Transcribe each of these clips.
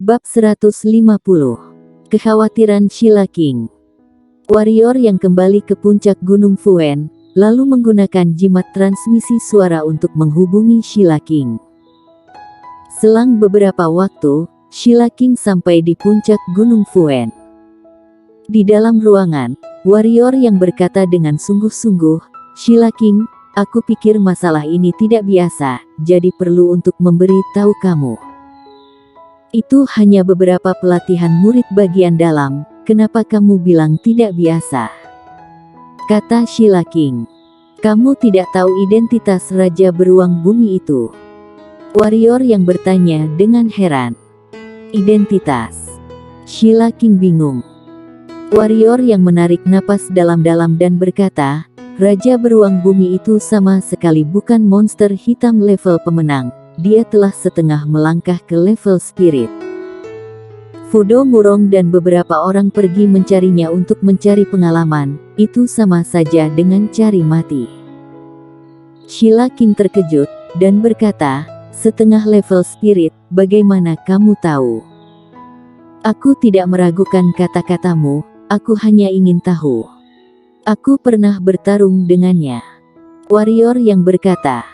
Bab 150. Kekhawatiran Sheila King. Warrior yang kembali ke puncak Gunung Fuen, lalu menggunakan jimat transmisi suara untuk menghubungi Sheila King. Selang beberapa waktu, Sheila King sampai di puncak Gunung Fuen. Di dalam ruangan, warrior yang berkata dengan sungguh-sungguh, "Sheila King, aku pikir masalah ini tidak biasa, jadi perlu untuk memberi tahu kamu. Itu hanya beberapa pelatihan murid bagian dalam, kenapa kamu bilang tidak biasa?" Kata Sheila King. "Kamu tidak tahu identitas Raja Beruang Bumi itu?" Warrior yang bertanya dengan heran. "Identitas?" Sheila King bingung. Warrior yang menarik napas dalam-dalam dan berkata, "Raja Beruang Bumi itu sama sekali bukan monster hitam level pemenang. Dia telah setengah melangkah ke level spirit. Fudo Murong dan beberapa orang pergi mencarinya untuk mencari pengalaman, itu sama saja dengan cari mati." Sheila King terkejut, dan berkata, "Setengah level spirit, bagaimana kamu tahu?" "Aku tidak meragukan kata-katamu, aku hanya ingin tahu. Aku pernah bertarung dengannya." Warrior yang berkata.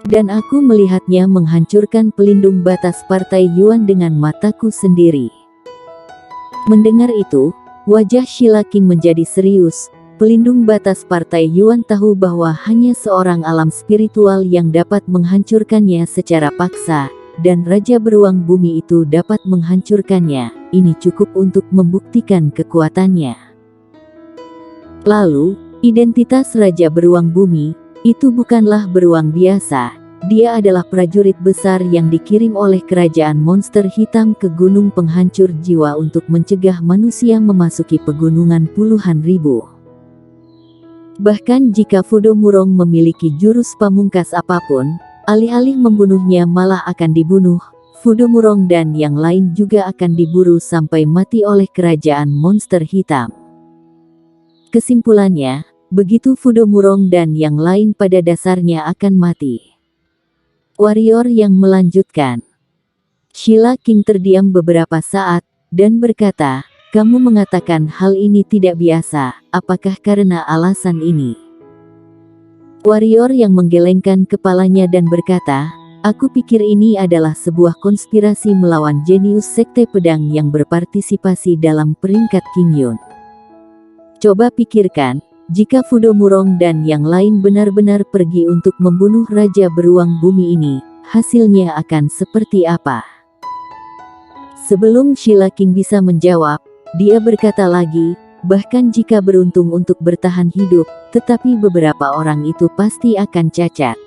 "Dan aku melihatnya menghancurkan pelindung batas partai Yuan dengan mataku sendiri." Mendengar itu, wajah Sheila King menjadi serius. Pelindung batas partai Yuan tahu bahwa hanya seorang alam spiritual yang dapat menghancurkannya secara paksa, dan Raja Beruang Bumi itu dapat menghancurkannya. Ini cukup untuk membuktikan kekuatannya. Lalu, identitas Raja Beruang Bumi itu bukanlah beruang biasa. Dia adalah prajurit besar yang dikirim oleh kerajaan monster hitam ke gunung penghancur jiwa untuk mencegah manusia memasuki pegunungan puluhan ribu. Bahkan jika Fudo Murong memiliki jurus pamungkas apapun, alih-alih membunuhnya malah akan dibunuh. Fudo Murong dan yang lain juga akan diburu sampai mati oleh kerajaan monster hitam. Kesimpulannya, begitu Fudo Murong dan yang lain pada dasarnya akan mati. Warrior yang melanjutkan. Sheila King terdiam beberapa saat, dan berkata, "Kamu mengatakan hal ini tidak biasa, apakah karena alasan ini?" Warrior yang menggelengkan kepalanya dan berkata, "Aku pikir ini adalah sebuah konspirasi melawan jenius sekte pedang yang berpartisipasi dalam peringkat King Yun. Coba pikirkan, jika Fudo Murong dan yang lain benar-benar pergi untuk membunuh Raja Beruang Bumi ini, hasilnya akan seperti apa?" Sebelum Sheila King bisa menjawab, dia berkata lagi, "Bahkan jika beruntung untuk bertahan hidup, tetapi beberapa orang itu pasti akan cacat.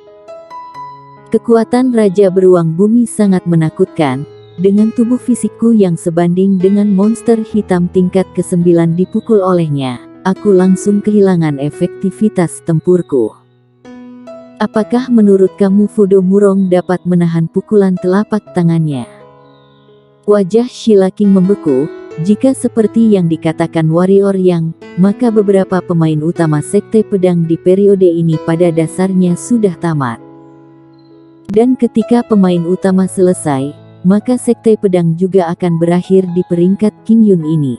Kekuatan Raja Beruang Bumi sangat menakutkan. Dengan tubuh fisikku yang sebanding dengan monster hitam tingkat ke-9 dipukul olehnya, aku langsung kehilangan efektivitas tempurku. Apakah menurut kamu Fudo Murong dapat menahan pukulan telapak tangannya?" Wajah Sheila King membeku. Jika seperti yang dikatakan warrior yang, maka beberapa pemain utama sekte pedang di periode ini pada dasarnya sudah tamat. Dan ketika pemain utama selesai, maka sekte pedang juga akan berakhir di peringkat King Yun ini.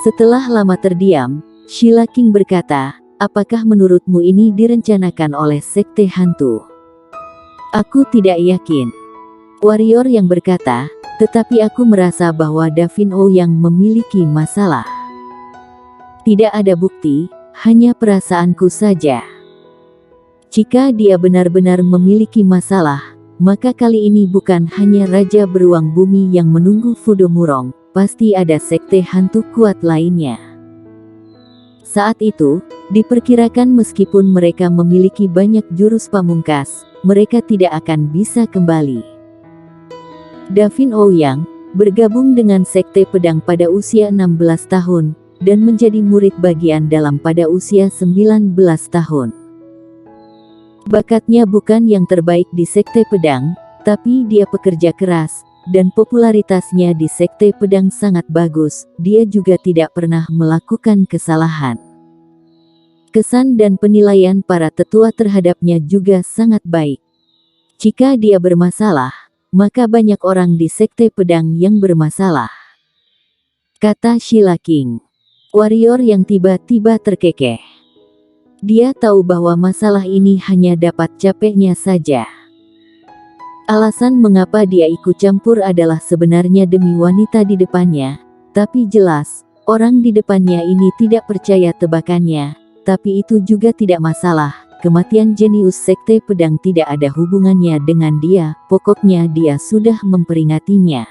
Setelah lama terdiam, Sheila King berkata, "Apakah menurutmu ini direncanakan oleh sekte hantu?" "Aku tidak yakin." Warrior yang berkata, "Tetapi aku merasa bahwa Davin Ouyang memiliki masalah. Tidak ada bukti, hanya perasaanku saja. Jika dia benar-benar memiliki masalah, maka kali ini bukan hanya Raja Beruang Bumi yang menunggu Fudo Murong, pasti ada sekte hantu kuat lainnya." Saat itu, diperkirakan meskipun mereka memiliki banyak jurus pamungkas, mereka tidak akan bisa kembali. Davin Ouyang bergabung dengan sekte pedang pada usia 16 tahun, dan menjadi murid bagian dalam pada usia 19 tahun. Bakatnya bukan yang terbaik di sekte pedang, tapi dia pekerja keras, dan popularitasnya di sekte pedang sangat bagus. Dia juga tidak pernah melakukan kesalahan. Kesan dan penilaian para tetua terhadapnya juga sangat baik. Jika dia bermasalah, maka banyak orang di Sekte Pedang yang bermasalah, kata Sheila King. Warrior yang tiba-tiba terkekeh. Dia tahu bahwa masalah ini hanya dapat capeknya saja. Alasan mengapa dia ikut campur adalah sebenarnya demi wanita di depannya, tapi jelas, orang di depannya ini tidak percaya tebakannya, tapi itu juga tidak masalah. Kematian jenius Sekte Pedang tidak ada hubungannya dengan dia, pokoknya dia sudah memperingatinya.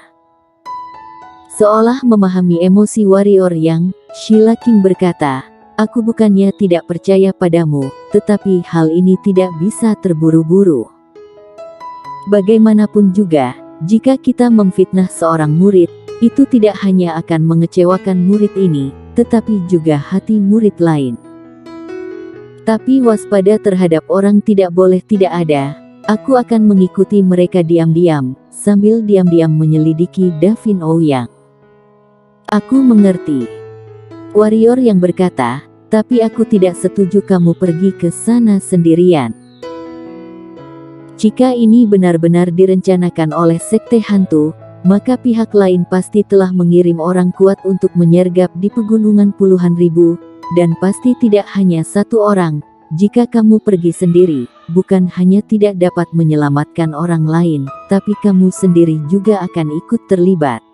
Seolah memahami emosi warrior yang, Sheila King berkata, aku bukannya tidak percaya padamu, tetapi hal ini tidak bisa terburu-buru. Bagaimanapun juga, jika kita memfitnah seorang murid, itu tidak hanya akan mengecewakan murid ini, tetapi juga hati murid lain. Tapi waspada terhadap orang tidak boleh tidak ada. Aku akan mengikuti mereka diam-diam, sambil diam-diam menyelidiki Davin Ouyang. Aku mengerti. Warrior yang berkata, tapi aku tidak setuju kamu pergi ke sana sendirian. Jika ini benar-benar direncanakan oleh Sekte Hantu, maka pihak lain pasti telah mengirim orang kuat untuk menyergap di pegunungan puluhan ribu, dan pasti tidak hanya satu orang. Jika kamu pergi sendiri, bukan hanya tidak dapat menyelamatkan orang lain, tapi kamu sendiri juga akan ikut terlibat.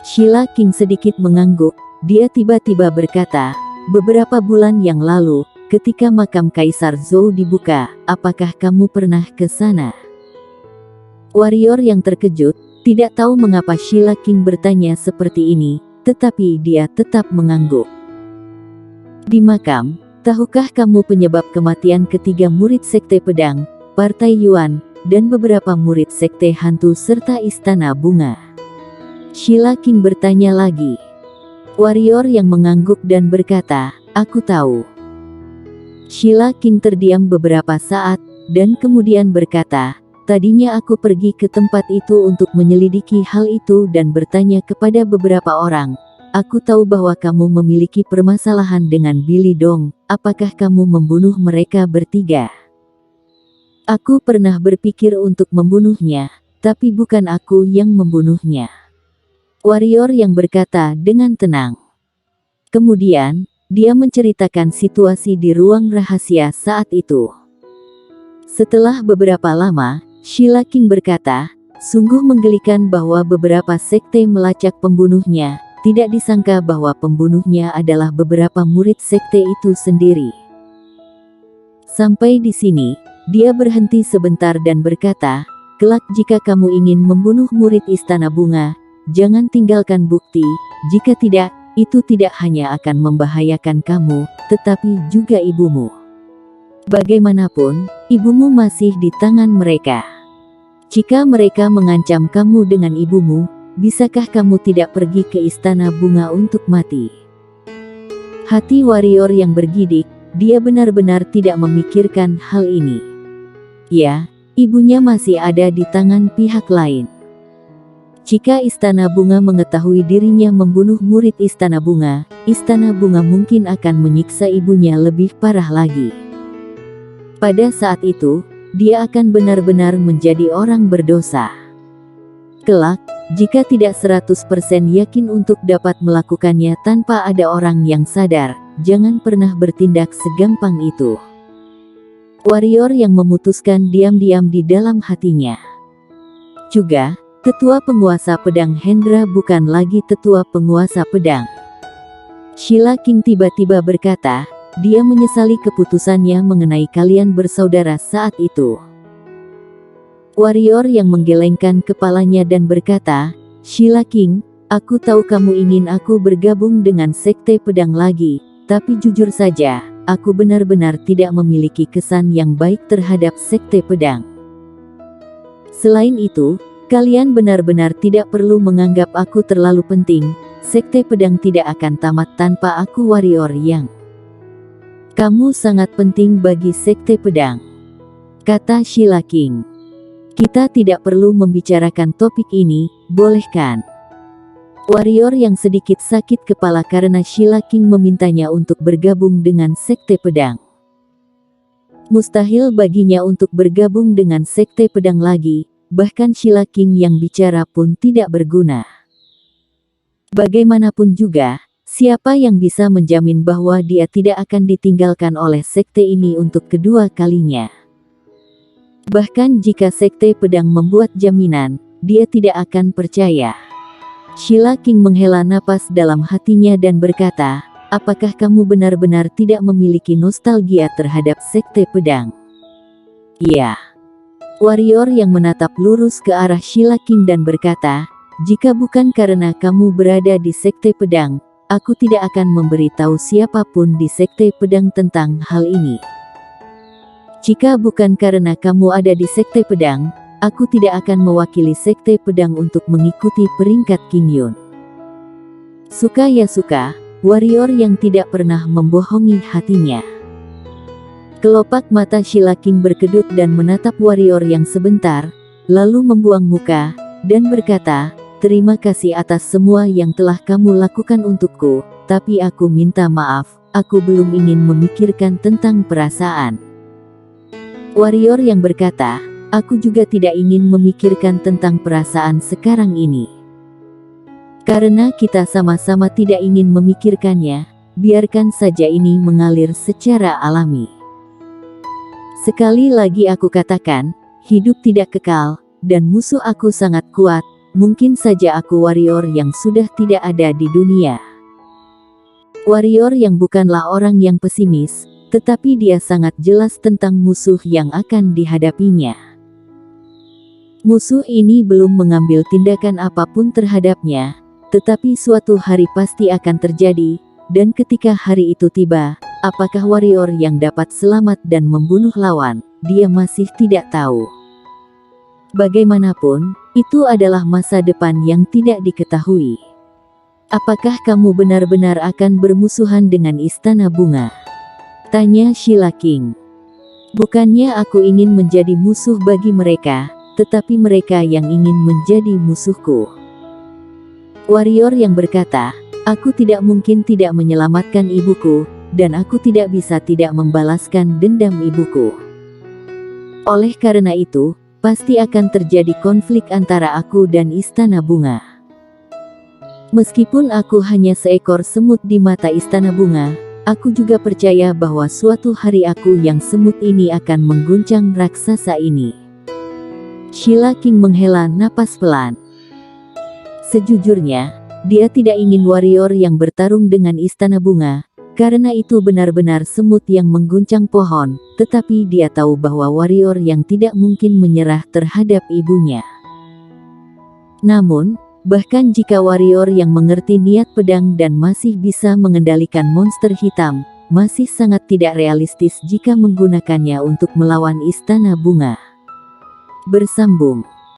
Sheila King sedikit mengangguk, dia tiba-tiba berkata, beberapa bulan yang lalu, ketika makam Kaisar Zhou dibuka, apakah kamu pernah ke sana? Warrior yang terkejut, tidak tahu mengapa Sheila King bertanya seperti ini, tetapi dia tetap mengangguk. Di makam, tahukah kamu penyebab kematian ketiga murid Sekte Pedang, Partai Yuan, dan beberapa murid Sekte Hantu serta Istana Bunga? Sheila King bertanya lagi. Warrior yang mengangguk dan berkata, aku tahu. Sheila King terdiam beberapa saat, dan kemudian berkata, tadinya aku pergi ke tempat itu untuk menyelidiki hal itu dan bertanya kepada beberapa orang. Aku tahu bahwa kamu memiliki permasalahan dengan Billy Dong, apakah kamu membunuh mereka bertiga? Aku pernah berpikir untuk membunuhnya, tapi bukan aku yang membunuhnya. Warrior yang berkata dengan tenang. Kemudian, dia menceritakan situasi di ruang rahasia saat itu. Setelah beberapa lama, Sheila King berkata, sungguh menggelikan bahwa beberapa sekte melacak pembunuhnya. Tidak disangka bahwa pembunuhnya adalah beberapa murid sekte itu sendiri. Sampai di sini, dia berhenti sebentar dan berkata, kelak jika kamu ingin membunuh murid Istana Bunga, jangan tinggalkan bukti, jika tidak, itu tidak hanya akan membahayakan kamu, tetapi juga ibumu. Bagaimanapun, ibumu masih di tangan mereka. Jika mereka mengancam kamu dengan ibumu, bisakah kamu tidak pergi ke Istana Bunga untuk mati? Hati warrior yang bergidik, dia benar-benar tidak memikirkan hal ini. Ya, ibunya masih ada di tangan pihak lain. Jika Istana Bunga mengetahui dirinya membunuh murid Istana Bunga mungkin akan menyiksa ibunya lebih parah lagi. Pada saat itu, dia akan benar-benar menjadi orang berdosa. Kelak, jika tidak 100% yakin untuk dapat melakukannya tanpa ada orang yang sadar, jangan pernah bertindak segampang itu. Warrior yang memutuskan diam-diam di dalam hatinya. Juga, tetua penguasa pedang Hendra bukan lagi tetua penguasa pedang. Sheila King tiba-tiba berkata, dia menyesali keputusannya mengenai kalian bersaudara saat itu. Warrior yang menggelengkan kepalanya dan berkata, Sheila King, aku tahu kamu ingin aku bergabung dengan Sekte Pedang lagi, tapi jujur saja, aku benar-benar tidak memiliki kesan yang baik terhadap Sekte Pedang. Selain itu, kalian benar-benar tidak perlu menganggap aku terlalu penting, Sekte Pedang tidak akan tamat tanpa aku Warrior yang. Kamu sangat penting bagi Sekte Pedang, kata Sheila King. Kita tidak perlu membicarakan topik ini, boleh kan? Warrior yang sedikit sakit kepala karena Sheila King memintanya untuk bergabung dengan Sekte Pedang. Mustahil baginya untuk bergabung dengan Sekte Pedang lagi, bahkan Sheila King yang bicara pun tidak berguna. Bagaimanapun juga, siapa yang bisa menjamin bahwa dia tidak akan ditinggalkan oleh sekte ini untuk kedua kalinya? Bahkan jika sekte pedang membuat jaminan, dia tidak akan percaya. Sheila King menghela napas dalam hatinya dan berkata, apakah kamu benar-benar tidak memiliki nostalgia terhadap sekte pedang? Ya. Warrior yang menatap lurus ke arah Sheila King dan berkata, jika bukan karena kamu berada di sekte pedang, aku tidak akan memberitahu siapapun di sekte pedang tentang hal ini. Jika bukan karena kamu ada di sekte pedang, aku tidak akan mewakili sekte pedang untuk mengikuti peringkat King Yun. Suka ya suka, warrior yang tidak pernah membohongi hatinya. Kelopak mata Sheila King berkedut dan menatap warrior yang sebentar, lalu membuang muka, dan berkata, terima kasih atas semua yang telah kamu lakukan untukku, tapi aku minta maaf, aku belum ingin memikirkan tentang perasaan. Warrior yang berkata, aku juga tidak ingin memikirkan tentang perasaan sekarang ini. Karena kita sama-sama tidak ingin memikirkannya, biarkan saja ini mengalir secara alami. Sekali lagi aku katakan, hidup tidak kekal, dan musuh aku sangat kuat. Mungkin saja aku warrior yang sudah tidak ada di dunia. Warrior yang bukanlah orang yang pesimis, tetapi dia sangat jelas tentang musuh yang akan dihadapinya. Musuh ini belum mengambil tindakan apapun terhadapnya, tetapi suatu hari pasti akan terjadi, dan ketika hari itu tiba, apakah warrior yang dapat selamat dan membunuh lawan, dia masih tidak tahu. Bagaimanapun, itu adalah masa depan yang tidak diketahui. Apakah kamu benar-benar akan bermusuhan dengan Istana Bunga? Tanya Sheila King. Bukannya aku ingin menjadi musuh bagi mereka, tetapi mereka yang ingin menjadi musuhku. Warrior yang berkata, aku tidak mungkin tidak menyelamatkan ibuku, dan aku tidak bisa tidak membalaskan dendam ibuku. Oleh karena itu, pasti akan terjadi konflik antara aku dan Istana Bunga. Meskipun aku hanya seekor semut di mata Istana Bunga, aku juga percaya bahwa suatu hari aku yang semut ini akan mengguncang raksasa ini. Sheila King menghela napas pelan. Sejujurnya, dia tidak ingin warrior yang bertarung dengan Istana Bunga, karena itu benar-benar semut yang mengguncang pohon, tetapi dia tahu bahwa warrior yang tidak mungkin menyerah terhadap ibunya. Namun, bahkan jika warrior yang mengerti niat pedang dan masih bisa mengendalikan monster hitam, masih sangat tidak realistis jika menggunakannya untuk melawan Istana Bunga. Bersambung.